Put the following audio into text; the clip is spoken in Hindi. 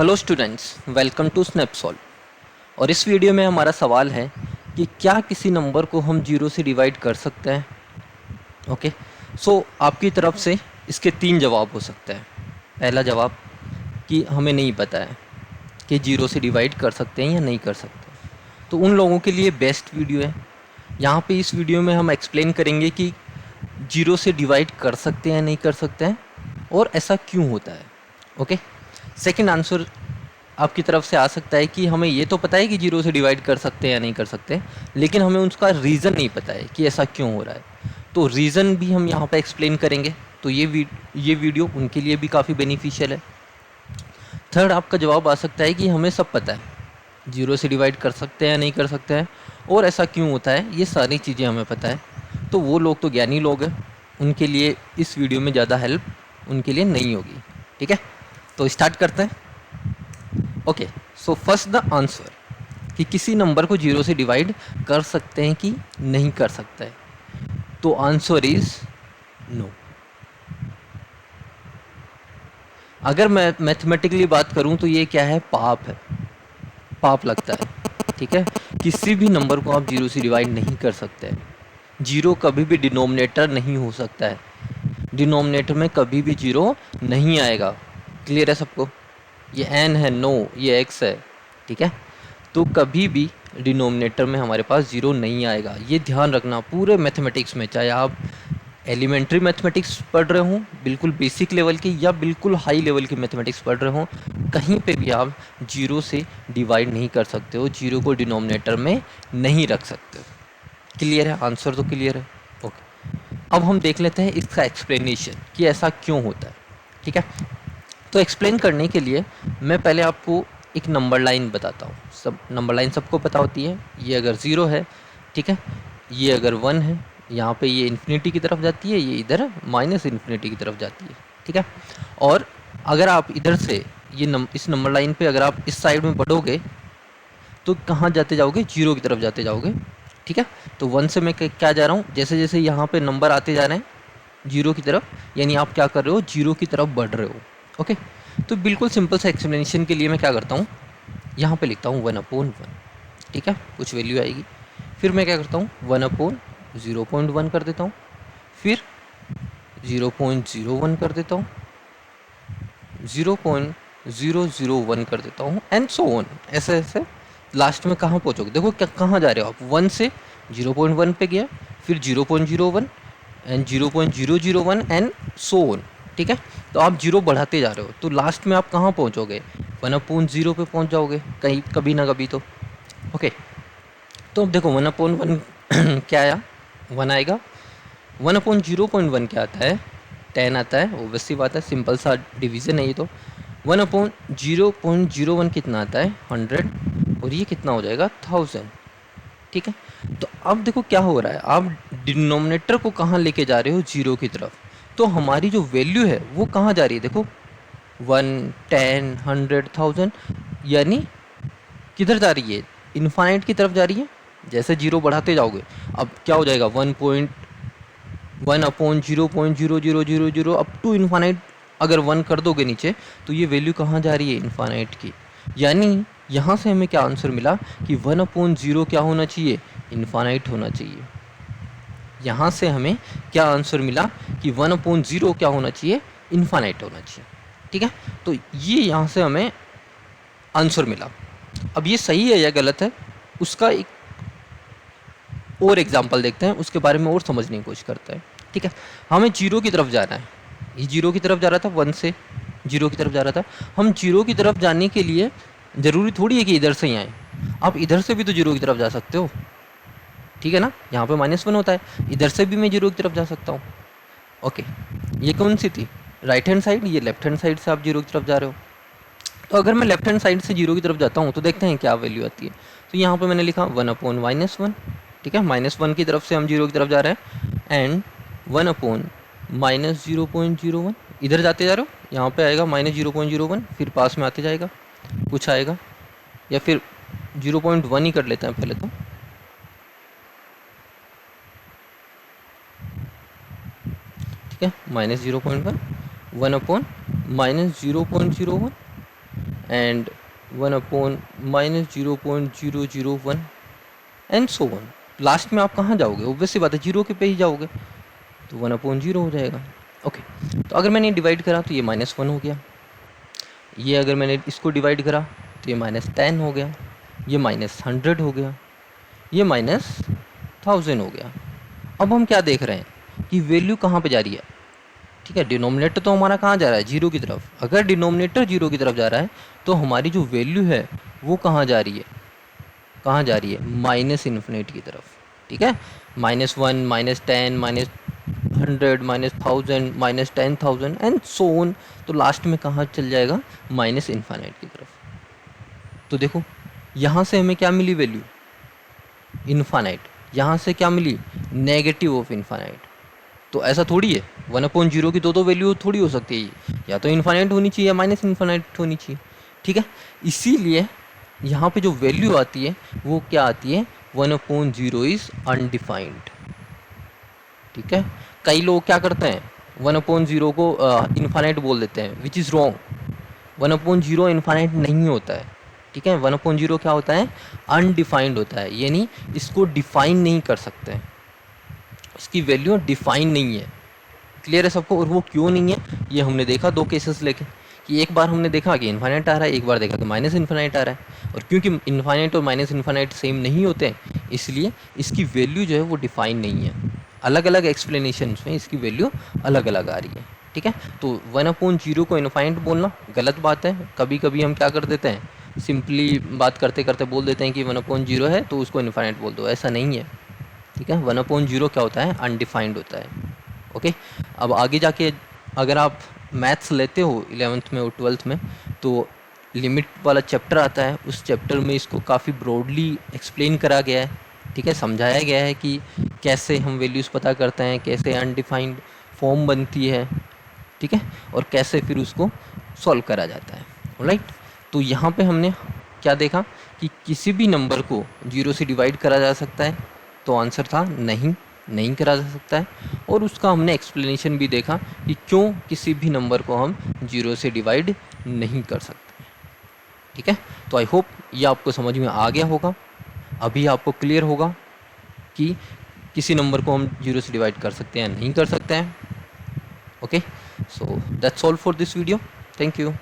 Hello students, welcome to Snapsolve. और इस वीडियो में हमारा सवाल है कि क्या किसी नंबर को हम जीरो से डिवाइड कर सकते हैं। ओके, सो आपकी तरफ से इसके तीन जवाब हो सकते हैं। पहला जवाब कि हमें नहीं पता है कि जीरो से डिवाइड कर सकते हैं या नहीं कर सकते। तो उन लोगों के लिए बेस्ट वीडियो है। यहाँ पे इस वीडियो में हम एक्सप्लेन करेंगे कि जीरो से डिवाइड कर सकते हैं या नहीं कर सकते हैं और ऐसा क्यों होता है। ओके, सेकंड आंसर आपकी तरफ से आ सकता है कि हमें ये तो पता है कि जीरो से डिवाइड कर सकते हैं या नहीं कर सकते, लेकिन हमें उसका रीज़न नहीं पता है कि ऐसा क्यों हो रहा है। तो रीज़न भी हम यहाँ पे एक्सप्लेन करेंगे, तो ये वीडियो उनके लिए भी काफ़ी बेनिफिशियल है। थर्ड आपका जवाब आ सकता है कि हमें सब पता है, जीरो से डिवाइड कर सकते हैं या नहीं कर सकते हैं और ऐसा क्यों होता है, ये सारी चीज़ें हमें पता है। तो वो लोग तो ज्ञानी लोग हैं, उनके लिए इस वीडियो में ज़्यादा हेल्प उनके लिए नहीं होगी। ठीक है, तो स्टार्ट करते हैं। Okay, so first the answer कि किसी नंबर को जीरो से डिवाइड कर सकते हैं कि नहीं कर सकते हैं। तो आंसर इज नो। अगर मैं मैथमेटिकली बात करूं तो ये क्या है, पाप है, पाप लगता है। ठीक है, किसी भी नंबर को आप जीरो से डिवाइड नहीं कर सकते हैं। जीरो कभी भी डिनोमिनेटर नहीं हो सकता है, डिनोमिनेटर में कभी भी जीरो नहीं आएगा। क्लियर है सबको? ये एन है, नो ये एक्स है। ठीक है, तो कभी भी डिनोमिनेटर में हमारे पास जीरो नहीं आएगा। ये ध्यान रखना पूरे मैथमेटिक्स में, चाहे आप एलिमेंट्री मैथमेटिक्स पढ़ रहे हो बिल्कुल बेसिक लेवल की या बिल्कुल हाई लेवल की मैथमेटिक्स पढ़ रहे हो, कहीं पे भी आप जीरो से डिवाइड नहीं कर सकते हो, जीरो को डिनोमिनेटर में नहीं रख सकते हो। क्लियर है? आंसर तो क्लियर है। ओके, अब हम देख लेते हैं इसका एक्सप्लेनेशन कि ऐसा क्यों होता है। ठीक है, तो एक्सप्लेन करने के लिए मैं पहले आपको एक नंबर लाइन बताता हूँ। सब नंबर लाइन सबको पता होती है। ये अगर ज़ीरो है, ठीक है, ये अगर वन है, यहाँ पे ये इन्फिनिटी की तरफ जाती है, ये इधर माइनस इन्फिनिटी की तरफ जाती है। ठीक है, और अगर आप इधर से इस नंबर लाइन पे अगर आप इस साइड में बढ़ोगे तो कहाँ जाते जाओगे, जीरो की तरफ जाते जाओगे। ठीक है, तो वन से मैं क्या जा रहा हूँ, जैसे जैसे यहाँ पे नंबर आते जा रहे हैं जीरो की तरफ, यानी आप क्या कर रहे हो, जीरो की तरफ बढ़ रहे हो। ओके, तो बिल्कुल सिंपल सा एक्सप्लेनेशन के लिए मैं क्या करता हूँ, यहाँ पे लिखता हूँ वन अपॉन वन। ठीक है, कुछ वैल्यू आएगी, फिर मैं क्या करता हूँ वन अपॉन 0.1 कर देता हूँ, फिर 0.01 कर देता हूँ, 0.001 कर देता हूँ एंड सो ऑन। ऐसे ऐसे लास्ट में कहाँ पहुँचोगे, देखो क्या कहाँ जा रहे हो आप, वन से 0.1 पे गया, फिर 0.01 एंड 0.001 एंड सो ऑन। ठीक है, तो आप जीरो बढ़ाते जा रहे हो, तो लास्ट में आप कहाँ पहुँचोगे, वन अपॉन जीरो पे पहुँच जाओगे कहीं कभी ना कभी तो। ओके, तो अब देखो वन अपॉन वन क्या आया, वन आएगा। वन अपॉन 0.1 क्या आता है, 10 आता है। ओबियसली बात है, सिंपल सा डिवीजन है ये तो। वन अपॉन 0.01 कितना आता है, 100, और ये कितना हो जाएगा, 1000। ठीक है, तो अब देखो क्या हो रहा है, आप डिनोमिनेटर को कहाँ लेके जा रहे हो, जीरो की तरफ। तो हमारी जो वैल्यू है वो कहाँ जा रही है, देखो 1, 10, 100, 1000, यानी किधर जा रही है, इन्फाइनाइट की तरफ जा रही है। जैसे जीरो बढ़ाते जाओगे, अब क्या हो जाएगा, 1 अपॉन 0.0000 अप टू इन्फाइनाइट। अगर वन कर दोगे नीचे, तो ये वैल्यू कहाँ जा रही है, इन्फाइनाइट की। यानी यहाँ से हमें क्या आंसर मिला कि वन अपॉन जीरो क्या होना चाहिए, इन्फाइनाइट होना चाहिए। यहाँ से हमें क्या आंसर मिला कि वन अपॉन जीरो क्या होना चाहिए, इन्फाइनाइट होना चाहिए। ठीक है, तो ये यहाँ से हमें आंसर मिला। अब ये सही है या गलत है, उसका एक और एग्जाम्पल देखते हैं, उसके बारे में और समझने की कोशिश करते हैं। ठीक है, हमें जीरो की तरफ जाना है, ये जीरो की तरफ जा रहा था, वन से जीरो की तरफ जा रहा था। हम जीरो की तरफ जाने के लिए ज़रूरी थोड़ी है कि इधर से ही आए, आप इधर से भी तो जीरो की तरफ जा सकते हो। ठीक है ना, यहाँ पे -1 होता है, इधर से भी मैं जीरो की तरफ जा सकता हूँ। ओके, ये कौन सी थी, राइट हैंड साइड, ये लेफ्ट हैंड साइड से आप जीरो की तरफ जा रहे हो। तो अगर मैं लेफ्ट हैंड साइड से जीरो की तरफ जाता हूँ तो देखते हैं क्या वैल्यू आती है। तो यहाँ पे मैंने लिखा वन अपॉन -1। ठीक है, -1 की तरफ से हम जीरो की तरफ जा रहे हैं, एंड वन अपॉन -0.01, इधर जाते जा रहे हो, यहाँ पे आएगा -0.01, फिर पास में आते जाएगा, कुछ आएगा, या फिर 0.1 ही कर लेते हैं पहले तो। ठीक है, -0.1, one upon -0.01 and 1/-0.001 and so one. Last में आप कहाँ जाओगे? ऑब्वियस सी बात है, जीरो के पे ही जाओगे, तो 1/0 हो जाएगा। ओके, तो अगर मैंने डिवाइड करा तो ये -1 हो गया, ये अगर मैंने इसको डिवाइड करा तो ये -10 हो गया, ये -100 हो गया, ये -1000 हो गया। अब हम क्या देख रहे हैं कि वैल्यू कहाँ पे जा रही है? ठीक है, डिनोमिनेटर तो हमारा कहाँ जा रहा है? जीरो की तरफ। अगर डिनोमिनेटर जीरो की तरफ जा रहा है तो हमारी जो वैल्यू है वो कहाँ जा रही है? कहाँ जा रही है? माइनस इन्फिनिट की तरफ। ठीक है, -1, -10, -100, -1000, -10,000 एंड सो ऑन। तो लास्ट में कहाँ चल जाएगा? माइनस इन्फिनिट की तरफ। तो देखो यहाँ से हमें क्या मिली वैल्यू? इन्फानाइट। यहाँ से क्या मिली? Negative of infinite. तो ऐसा थोड़ी है 1/0 की दो वैल्यू थोड़ी हो सकती है, या तो इन्फानाइट होनी चाहिए या माइनस इन्फानाइट होनी चाहिए। ठीक है, इसीलिए यहाँ पे जो वैल्यू आती है वो क्या आती है? 1/0 इज अनडिफाइंड। ठीक है, कई लोग क्या करते हैं 1/0 को इन्फानाइट बोल देते हैं, विच इज़ रॉन्ग। 1/0 इन्फानाइट नहीं होता है। ठीक है, 1/0 क्या होता है? अनडिफाइंड होता है, यानी इसको डिफाइन नहीं कर सकते, इसकी वैल्यू डिफाइन नहीं है। क्लियर है सबको? और वो क्यों नहीं है ये हमने देखा दो केसेस लेके, कि एक बार हमने देखा कि इन्फाइनाइट आ रहा है, एक बार देखा कि माइनस इन्फाइनाइट आ रहा है। और क्योंकि इन्फाइनाइट और माइनस इन्फाइनाइट सेम नहीं होते हैं, इसलिए इसकी वैल्यू जो है वो डिफाइन नहीं है। अलग अलग एक्सप्लेनेशन में इसकी वैल्यू अलग अलग आ रही है। ठीक है, तो 1/0 को इन्फाइनाइट बोलना गलत बात है। कभी कभी हम क्या कर देते हैं, सिंपली बात करते करते बोल देते हैं कि 1/0 है तो उसको इन्फाइनाइट बोल दो, ऐसा नहीं है। ठीक है, 1/0 क्या होता है? अनडिफाइंड होता है। ओके, अब आगे जाके अगर आप मैथ्स लेते हो 11th में और 12th में, तो लिमिट वाला चैप्टर आता है, उस चैप्टर में इसको काफ़ी ब्रॉडली एक्सप्लेन करा गया है। ठीक है, समझाया गया है कि कैसे हम वैल्यूज़ पता करते हैं, कैसे अनडिफाइंड फॉर्म बनती है। ठीक है, और कैसे फिर उसको सॉल्व करा जाता है। राइट, तो यहाँ पे हमने क्या देखा कि किसी भी नंबर को जीरो से डिवाइड करा जा सकता है, तो आंसर था नहीं, नहीं करा जा सकता है। और उसका हमने एक्सप्लेनेशन भी देखा कि क्यों किसी भी नंबर को हम जीरो से डिवाइड नहीं कर सकते। ठीक है, तो आई होप ये आपको समझ में आ गया होगा। अभी आपको क्लियर होगा कि किसी नंबर को हम जीरो से डिवाइड कर सकते हैं या नहीं कर सकते हैं। Okay, so that's all for this video. Thank you.